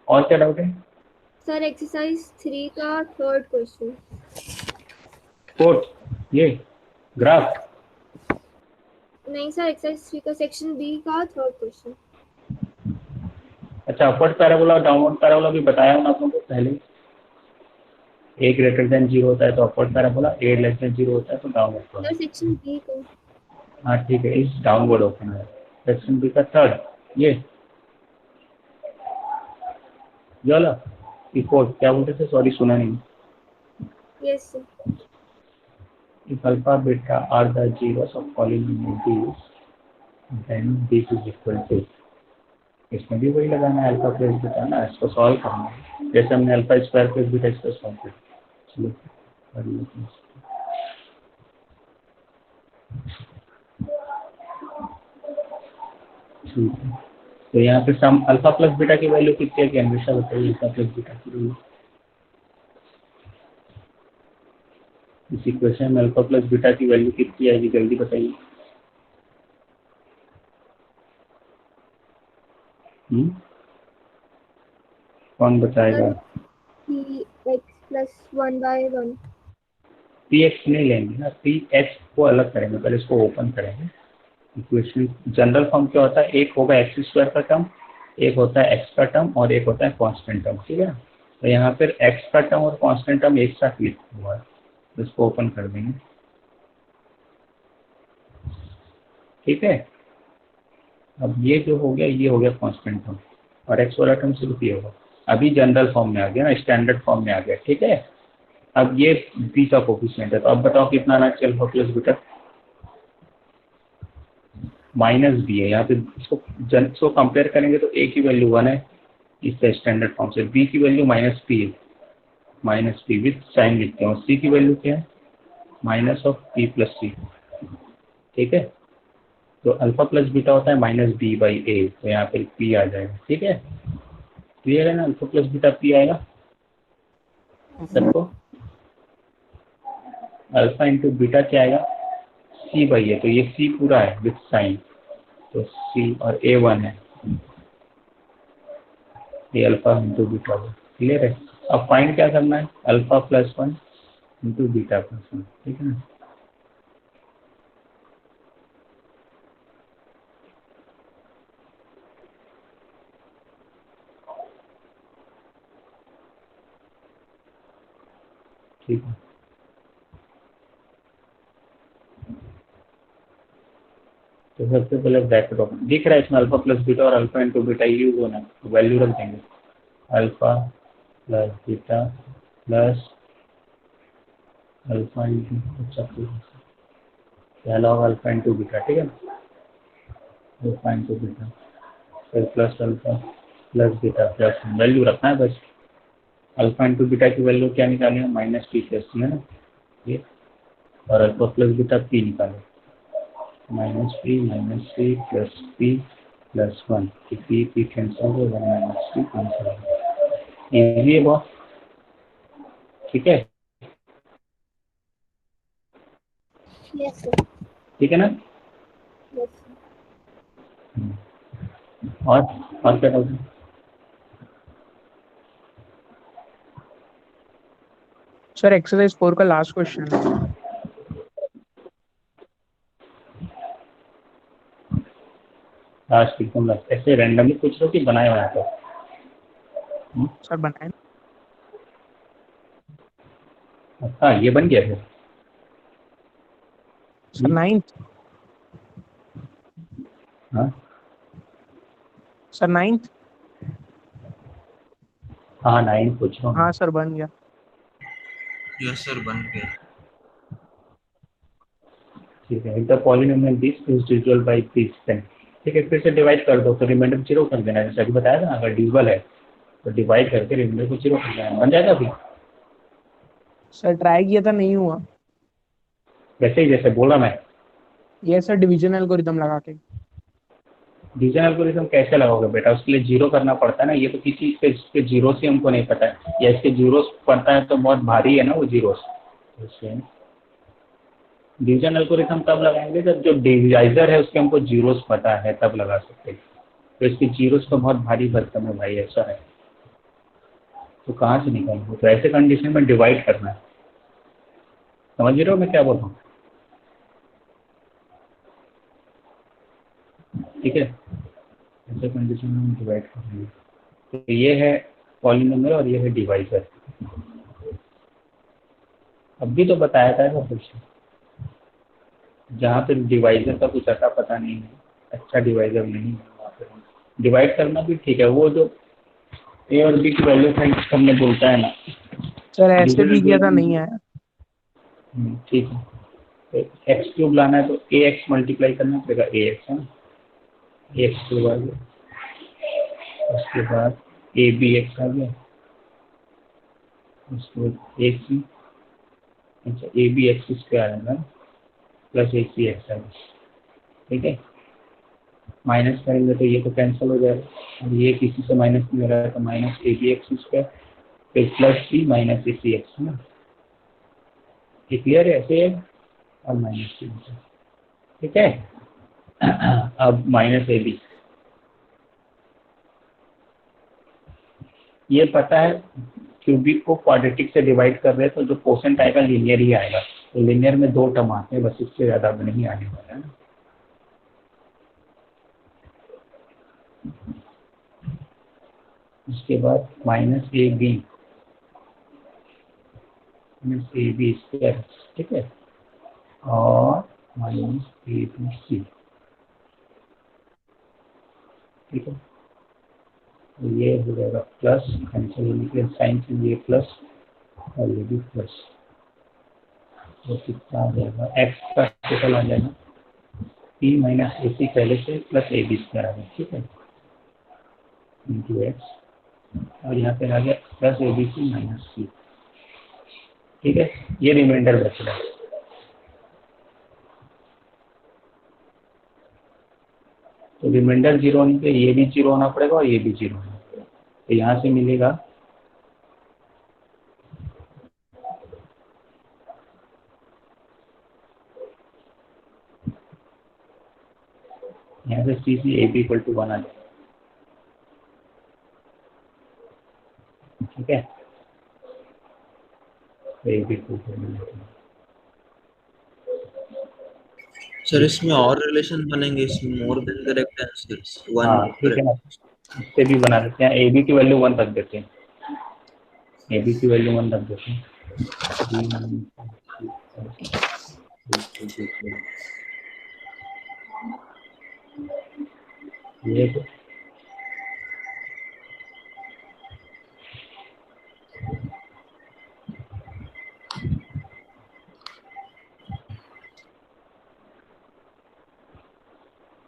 और क्या डाउट है? सर एक्सरसाइज 3 का 3rd क्वेश्चन। फोर्थ, ये ग्राफ? नहीं सर, एक्सरसाइज 3 का सेक्शन बी का 3rd क्वेश्चन। अच्छा, अपवर्ड पैराबोला डाउनवर्ड पैराबोला भी बताया हूँ आप लोगों को पहले, ए ग्रेटर देन 0 होता है तो upward parabola, A less than 0 होता है तो downward sir parabola. Section B को हाँ ठीक है, इस डाउनवर्ड ओपन है। सेक्शन बी का थर्ड ये वाला फोर्थ क्या बोलते थे, सॉरी सुना नहीं। Yes sir If alpha beta are the zeros of polynomial B, then B is equal to, इसमें भी वही लगाना है अल्फा प्लस बीटा ना, इसको सॉल्व करना है जैसे हमने अल्फा स्क्वायर प्लस बीटा इसको सॉल्व किया। चलो कर लेते हैं। ठीक है, तो यहाँ पे सम अल्फा प्लस बीटा की वैल्यू कितनी है, कि हमेशा बताइए अल्फा प्लस बीटा की वैल्यू इस इक्वेशन में अल्फा प्लस बीटा की वैल्यू कितनी आएगी, जल्दी बताइए। कौन बताएगा? P x plus 1/1 P x नहीं लेंगे ना, पी एक्स को अलग करेंगे, पहले इसको ओपन करेंगे। इक्वेशन जनरल फॉर्म क्या होता है, एक होगा एक्स स्क्वायर का टर्म, एक होता है एक्स का टर्म और एक होता है कांस्टेंट टर्म, ठीक है। तो यहाँ पर एक्स का टर्म और कांस्टेंट टर्म एक साथ लिखा हुआ है, तो इसको ओपन कर देंगे, ठीक है। अब ये जो हो गया ये हो गया कांस्टेंट टर्म और एक्स वाला टर्म सिर्फ ये होगा। अभी जनरल फॉर्म में आ गया ना, स्टैंडर्ड फॉर्म में आ गया, ठीक है। अब ये बी का कोफिशिएंट है, तो अब बताओ कितना आना चाहिए alpha plus beta, minus B है। यहाँ पे इसको कंपेयर करेंगे तो ए की वैल्यू 1 है इससे स्टैंडर्ड फॉर्म से, बी की वैल्यू माइनस पी है, माइनस पी विथ साइन लिखते हैं, और सी की वैल्यू क्या है, माइनस ऑफ पी प्लस सी, ठीक है। तो अल्फा प्लस बीटा होता है माइनस बी बाई ए, तो यहाँ पे पी आ जाएगा, ठीक है। क्लियर है ना, अल्फा प्लस बीटा पी आएगा सबको। अल्फा इंटू बीटा क्या आएगा, सी बाई ए, तो ये सी पूरा है विथ साइन, तो सी और ए 1 है, ये अल्फा इंटू बीटा है। क्लियर है। अब फाइंड क्या करना है, alpha plus 1 into beta plus 1, ठीक है ना। ठीक है, तो सबसे पहले ब्रैकेट ओपन दिख रहा है इसमें, अल्फा प्लस बीटा और अल्फा इंटू बीटा यूज होना है, तो वैल्यू रख देंगे alpha plus beta plus alpha into पहला होगा अल्फा इंटू बीटा, ठीक है ना, अल्फा इंटू बीटा फिर plus alpha plus beta plus value रखना है बस। अल्फा इंटू बीटा की वैल्यू क्या निकाली है, माइनस पी प्लस सी है ना ये, और अल्फा प्लस बीटा पी निकाले, minus P plus P plus 1, P cancel हो गया, माइनस पी कैंसिल हो गया, इजी है बहुत, ठीक है, यस सर ठीक है ना। यस और क्या डाउट है? सर एक्सरसाइज 4 का लास्ट क्वेश्चन है। लास्ट एकदम लास्ट, ऐसे रैंडमली पूछ लो कि बनाए हुआ है सर बनाए हाँ ये बन गया फिर, सर 9th हाँ सर 9th हाँ 9 पूछ रहा हूँ। हाँ सर बन गया। यस सर बन गया। ठीक है, the polynomial this is divisible by this 10, ठीक है, फिर से डिवाइड कर दो तो रिमाइंडर 0 कर देना, जैसे अभी बताया था, अगर डिविजिबल है तो डिवाइड करके रिमाइंडर को 0 कर देना, बन जाएगा अभी। सर ट्राई किया था नहीं हुआ। वैसे ही जैसे बोला मैं, ये सर डिवीजन एल्गोरिथम लगा के। डिवीजन एल्गोरिथम कैसे लगाओगे बेटा, उसके लिए 0 करना पड़ता है ना, ये तो किसी इसके जीरो से हमको नहीं पता है, या इसके जीरो पड़ता है तो बहुत भारी है ना वो जीरोस, डिवीजन एल्गोरिथम तब लगाएंगे जब जो डिवाइजर है उसके हमको जीरोस पता है, तब लगा सकते हैं, तो इसके जीरोस तो बहुत भारी भरकम है भाई, ऐसा है, तो कहाँ से निकालेंगे, तो ऐसे कंडीशन में डिवाइड करना है, समझ रहे हो मैं क्या बोल रहा हूँ, ठीक है, ऐसे कंडीशन में डिवाइड करेंगे। तो ये है पॉलिनोमियल और ये है डिवाइजर, अब भी तो बताया था ना कुछ, जहाँ पे डिवाइजर का कुछ अता पता नहीं है, अच्छा डिवाइजर नहीं है वहाँ पे डिवाइड करना भी ठीक है। वो जो ए और बी की वैल्यू था हमने बोलता है ना, सर ऐसे यूजुअली भी किया था, नहीं आया। ठीक है। तो एक्स क्यूब लाना है तो ए एक्स मल्टीप्लाई करना पड़ेगा, ए एक्स है ना, ए एक्स क्यूब आ गया, उसके बाद ए बी एक्स आ गया, उसके बाद ए सी, अच्छा ए बी एक्स स्क्वायर है ना, प्लस ए सी एक्स आ गया, ठीक है। माइनस करेंगे तो ये तो कैंसिल हो जाएगा, और ये किसी से माइनस नहीं हो रहा है तो minus A B X square, फिर plus C minus A C X है ना, ये क्लियर है ऐसे, और माइनस सी, ठीक है। अब माइनस ए बी, ये पता है क्यूबिक को क्वाड्रेटिक से डिवाइड कर रहे हैं तो जो कोसेंट आएगा लीनियर ही आएगा, तो लीनियर में 2 टर्म आते हैं बस, इससे ज़्यादा अब नहीं आने वाला है ना। उसके बाद माइनस ए बी स्क्वायर, ठीक है, और माइनस ए बी सी, ठीक है। तो ये हो जाएगा प्लस, कैंसिल होने के साइन से ये प्लस और ये भी प्लस, तो कितना आ जाएगा, एक्स का टोटल आ जाएगा पी माइनस ए सी पहले से प्लस ए बी स्क्वायर आ गया, ठीक है, इंटू एक्स, और यहाँ पे आ गया plus A B C minus C, ठीक है। ये रिमाइंडर बच रहा है, तो रिमाइंडर जीरो होने पे ये भी जीरो होना पड़ेगा और ये भी जीरो होना पड़ेगा, तो यहाँ से मिलेगा यहाँ से C C A B equal to 1 आ जाएगा, ठीक है, तो A B equal to, sir इसमें और रिलेशन बनेंगे, इसमें more than correct answers, one हाँ ठीक है ना, करेक्ट। इससे भी बना देते हैं, ए बी की वैल्यू 1 रख देते हैं, ए बी की वैल्यू 1 रख देते हैं, ये तो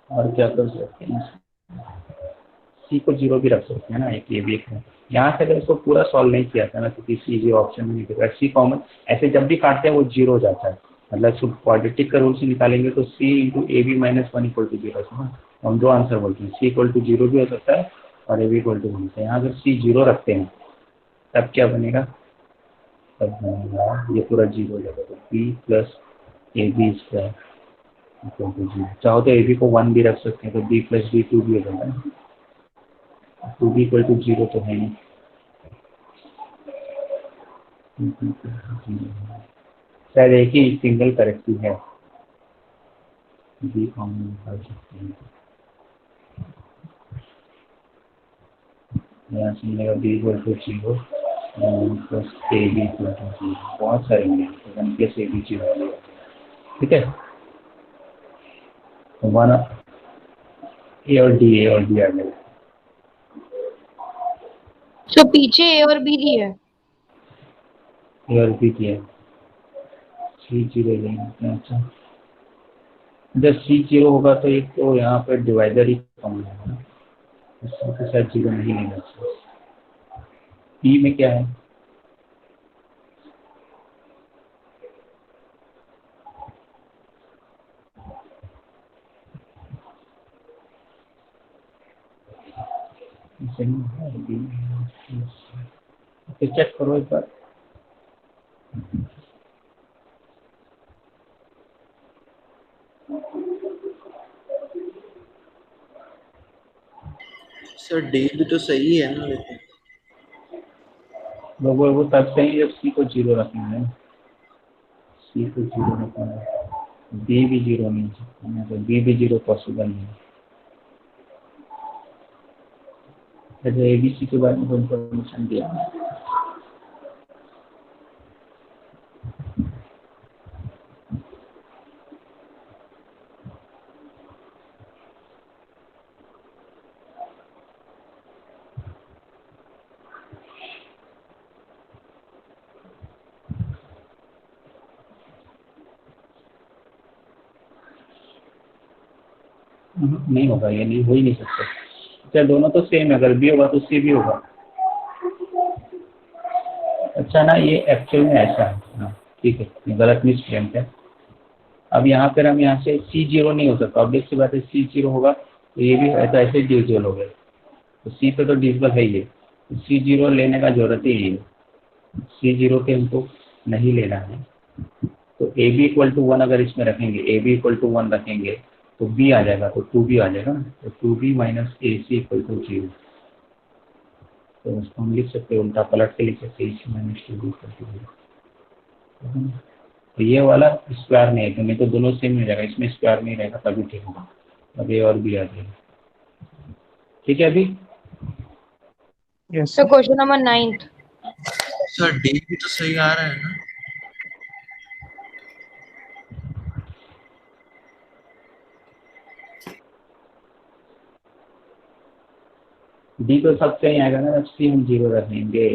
और क्या कर सकते हैं, सी को जीरो भी रख सकते हैं ना, एक ये भी एक है। यहाँ से अगर इसको पूरा सॉल्व नहीं किया था ना, क्योंकि सी जीरो ऑप्शन में नहीं देगा, सी कॉमन ऐसे जब भी काटते हैं वो जीरो हो जाता है, मतलब सिर्फ क्वाड्रेटिक का रूल से निकालेंगे तो C into A B minus 1 equal to zero, हम दो आंसर बोलते हैं, सी इक्वल टू जीरो भी हो सकता है और ए बी इक्वल टू 1 होता है। यहाँ अगर सी जीरो रखते हैं तब क्या बनेगा, तब बनेगा ये पूरा जीरो हो जाएगा, तो B plus A B square equal to zero, चाहो तो ए बी को 1 भी रख सकते हैं, तो बी प्लस बी 2 भी हो जाएगा ना, 2 बी इक्वल टू जीरो तो है नहीं, शायद एक ही सिंगल करेक्टिव है, बी कॉमन निकाल सकते हैं, यहाँ से मिलेगा B equal to zero plus A B equal to zero, बहुत सारे मिलेंगे, तो 1 प्लस ए बी जीरो, ठीक है, तो 1 ए और डी आ जाएगा, सो पीछे ए और बी दी है। ए और बी की है, सी जीरो लेंगे, अच्छा जब सी जीरो होगा तो एक तो यहाँ पर डिवाइडर ही कम होगा ना, इसमें तो शायद जीरो नहीं लेना चाहिए। ई में क्या है, तो चेक करो एक बार, सर डी भी तो सही है ना, लेकिन वो तब सही जब सी को जीरो रखना है, सी को जीरो रखना है, बी भी जीरो नहीं हो सकता, तो बी भी जीरो पॉसिबल नहीं है। ए बी सी के बारे में इन्फॉर्मेशन दिया, नहीं होगा, ये नहीं हो ही नहीं सकता। अच्छा दोनों तो सेम है, अगर बी होगा तो सी भी होगा। अच्छा ना ये एक्चुअल में ऐसा है, हाँ ठीक है, ये गलत मिसप्रिंट है। अब यहाँ पर हम यहाँ से C0 नहीं हो सकता, ऑब्वियस सी बात है, C0 होगा तो ये भी ऐसा ऐसे डिविजिबल हो गया, तो सी पे तो डिविजिबल है ही है, तो C0 लेने का जरूरत ही नहीं है, C0 के हमको नहीं लेना है। तो ए बी इक्वल टू 1 अगर इसमें रखेंगे, ए बी इक्वल टू 1 रखेंगे तो बी आ जाएगा, तो 2b आ जाएगा ना, तो 2b minus A C equal to 0। तो उसको हम लिख सकते हैं, उल्टा पलट के लिख सकते हैं, AC minus 2b equal to 0। तो ये वाला स्क्वायर नहीं है, तो नहीं तो दोनों सेम हो जाएगा, इसमें स्क्वायर नहीं रहेगा तभी ठीक होगा। अब ए और बी आ जाएगा, ठीक है अभी। Yes, So sir. question number 9th. Sir D भी तो सही आ रहा है ना? डी तो सब सही आएगा ना, अब सी हम 0 रख देंगे।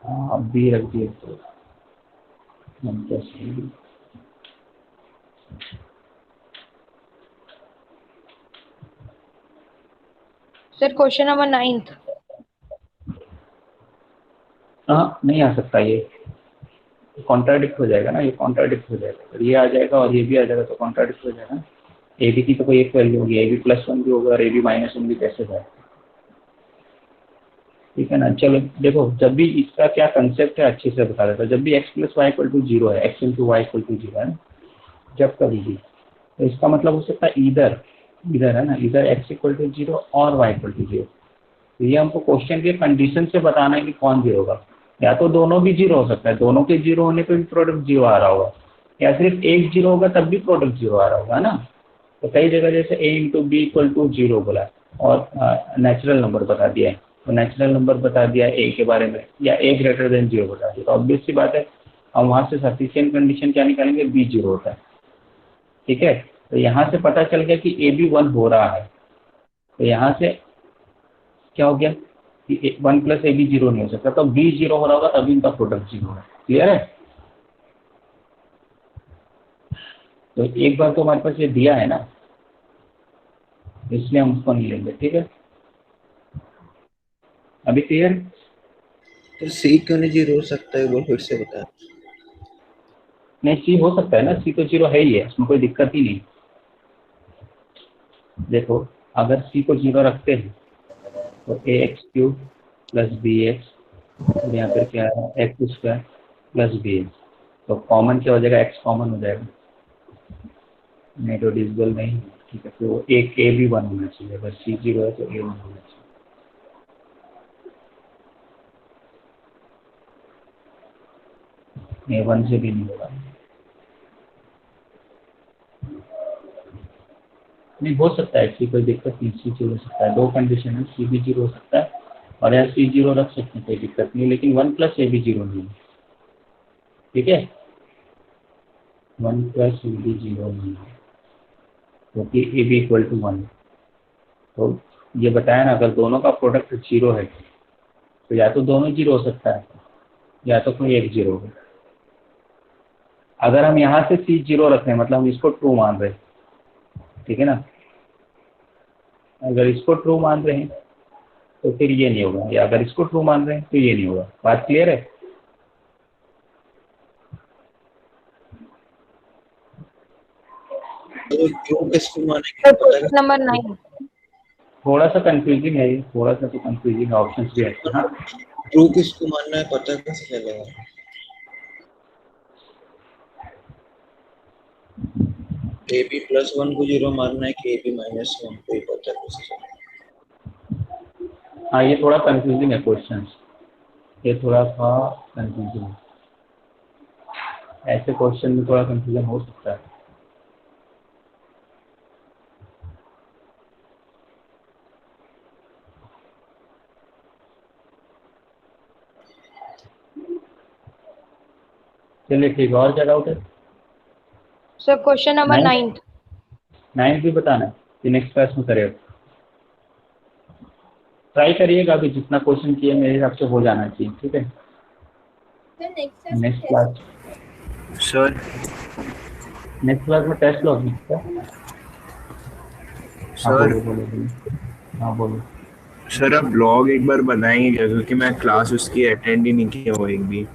अब बी रख दिए तो हम क्या सही। Sir question number 9th. हाँ नहीं आ सकता, ये कॉन्ट्राडिक्ट हो जाएगा ना, ये कॉन्ट्राडिक्ट हो जाएगा, अगर ये आ जाएगा और ये भी आ जाएगा तो कॉन्ट्राडिक्ट हो जाएगा। ए बी की तो कोई एक वैल्यू होगी, ए बी +1 भी होगा और ए बी -1 भी कैसे जाएगा, ठीक है ना। चलो देखो, जब भी इसका क्या कंसेप्ट है अच्छे से बता देता हूँ। जब भी x + y = 0 है, x × y = 0 है ना, जब कभी भी, तो इसका मतलब हो सकता है इधर है ना, इधर x = 0 और y = 0। तो ये हमको क्वेश्चन के कंडीशन से बताना है कि कौन 0 होगा, या तो दोनों भी 0 हो सकता है, दोनों के 0 होने पे भी प्रोडक्ट 0 आ रहा होगा, या सिर्फ एक 0 होगा तब भी प्रोडक्ट 0 आ रहा होगा ना। तो कई जगह जैसे a × b = 0 बोला और नेचुरल नंबर बता दिया है, तो नेचुरल नंबर बता दिया a के बारे में, या a > 0 बता दिया, तो ऑब्वियस सी बात है हम वहाँ से सफिशिएंट कंडीशन क्या निकालेंगे, b 0 होता है, ठीक है। तो यहाँ से पता चल गया कि a भी 1 हो रहा है, तो यहाँ से क्या हो गया कि 1 + a भी 0 नहीं हो सकता, तो b 0 हो रहा होगा तभी इनका प्रोडक्ट 0 है। क्लियर है। तो एक बार तो हमारे पास ये दिया है ना, इसलिए हम उसको नहीं लेंगे, ठीक है। अभी क्लियर। तो सी क्यों नहीं 0 हो सकता है, वो फिर से बता। नहीं सी हो सकता है ना, सी तो 0 है ही है, उसमें कोई दिक्कत ही नहीं। देखो अगर सी को 0 रखते हैं तो ax³ + bx, और यहाँ पर क्या है x² + bx, तो कॉमन क्या हो जाएगा, x कॉमन हो जाएगा, नहीं तो डिविजिबल नहीं, ठीक है। तो एक a भी 1 होना चाहिए, अगर c 0 है तो a 1 होना चाहिए। ये 1 से भी नहीं होगा, नहीं हो सकता है, ऐसी कोई दिक्कत नहीं, सी 0 हो सकता है, दो कंडीशन है, सी भी 0 हो सकता है और या सी 0 रख सकते हैं, कोई दिक्कत नहीं, लेकिन 1 + a भी 0 नहीं है, ठीक है। 1 + a भी 0 नहीं है, क्योंकि a भी = 1। तो ये बताया ना, अगर दोनों का प्रोडक्ट 0 है तो या तो दोनों 0 हो सकता है, या तो कोई एक 0 होगा। अगर हम यहाँ से सी 0 रख रहे हैं मतलब हम इसको ट्रू मान रहे हैं, ठीक है ना, अगर इसको ट्रू मान रहे हैं तो फिर ये नहीं होगा, या अगर इसको ट्रू मान रहे हैं तो ये नहीं होगा। बात क्लियर है। तो क्यों किसको माने Sir पता है? question number 9. थोड़ा सा कंफ्यूजिंग है ये, थोड़ा सा तो कंफ्यूजिंग, ऑप्शंस भी है। हाँ ट्रू किसको मानना है पता कैसे चलेगा? ए बी +1 को 0 मानना है कि ए बी -1 को ही पता कैसे चलेगा? हाँ ये थोड़ा कंफ्यूजिंग है क्वेश्चन, ये थोड़ा सा कंफ्यूजिंग है, ऐसे क्वेश्चन में थोड़ा कंफ्यूजन हो सकता है। चलिए ठीक है, और क्या डाउट है। Sir question number 9th. 9 भी बताना है कि नेक्स्ट क्लास में करेगा, ट्राई करिएगा, अभी जितना क्वेश्चन किए मेरे हिसाब से हो जाना चाहिए, ठीक है। सर नेक्स्ट क्लास सर में टेस्ट लो। हाँ सर बोलो बोलो। हाँ बोलो। सर आप ब्लॉग एक बार बनाएंगे क्या, क्योंकि मैं क्लास उसकी अटेंड ही नहीं किया हुआ एक भी।